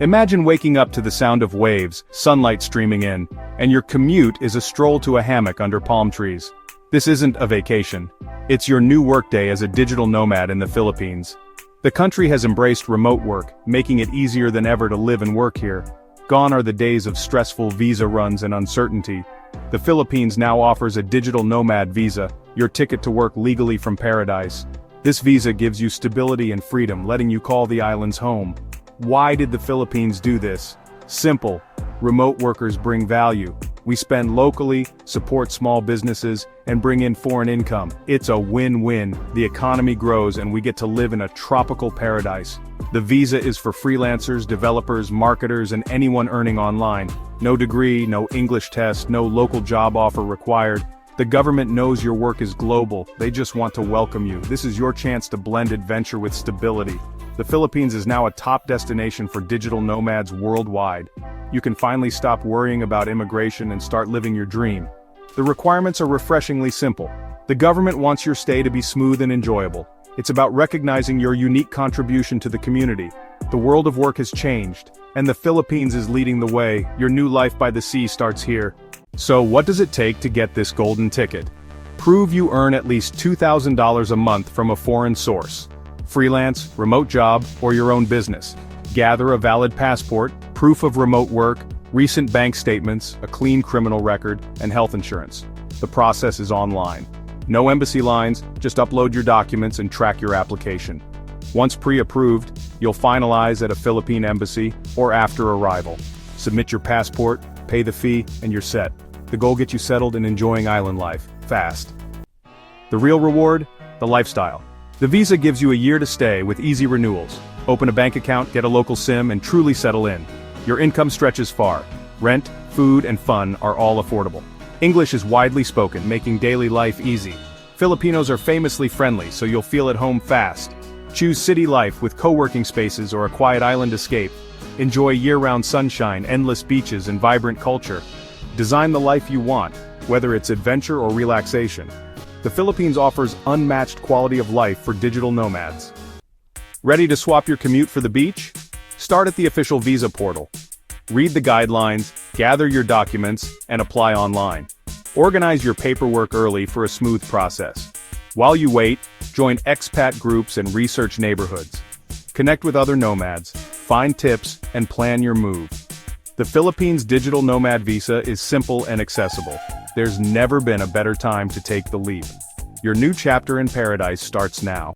Imagine waking up to the sound of waves, sunlight streaming in, and your commute is a stroll to a hammock under palm trees. This isn't a vacation. It's your new workday as a digital nomad in the Philippines. The country has embraced remote work, making it easier than ever to live and work here. Gone are the days of stressful visa runs and uncertainty. The Philippines now offers a digital nomad visa, your ticket to work legally from paradise. This visa gives you stability and freedom, letting you call the islands home. Why did the Philippines do this? Simple. Remote workers bring value. We spend locally, support small businesses, and bring in foreign income. It's a win-win. The economy grows and we get to live in a tropical paradise. The visa is for freelancers, developers, marketers, and anyone earning online. No degree, no English test, no local job offer required. The government knows your work is global. They just want to welcome you. This is your chance to blend adventure with stability. The Philippines is now a top destination for digital nomads worldwide. You can finally stop worrying about immigration and start living your dream. The requirements are refreshingly simple. The government wants your stay to be smooth and enjoyable. It's about recognizing your unique contribution to the community. The world of work has changed, and the Philippines is leading the way. Your new life by the sea starts here. So what does it take to get this golden ticket? Prove you earn at least $2,000 a month from a foreign source. Freelance, remote job, or your own business. Gather a valid passport, proof of remote work, recent bank statements, a clean criminal record, and health insurance. The process is online. No embassy lines, just upload your documents and track your application. Once pre-approved, you'll finalize at a Philippine embassy or after arrival. Submit your passport, pay the fee, and you're set. The goal: get you settled and enjoying island life, fast. The real reward? The lifestyle. The visa gives you a year to stay with easy renewals. Open a bank account, get a local SIM, and truly settle in. Your income stretches far. Rent, food, and fun are all affordable. English is widely spoken, making daily life easy. Filipinos are famously friendly, so you'll feel at home fast. Choose city life with co-working spaces or a quiet island escape. Enjoy year-round sunshine, endless beaches, and vibrant culture. Design the life you want, whether it's adventure or relaxation. The Philippines offers unmatched quality of life for digital nomads. Ready to swap your commute for the beach? Start at the official visa portal. Read the guidelines, gather your documents, and apply online. Organize your paperwork early for a smooth process. While you wait, join expat groups and research neighborhoods. Connect with other nomads, find tips, and plan your move. The Philippines Digital Nomad Visa is simple and accessible. There's never been a better time to take the leap. Your new chapter in paradise starts now.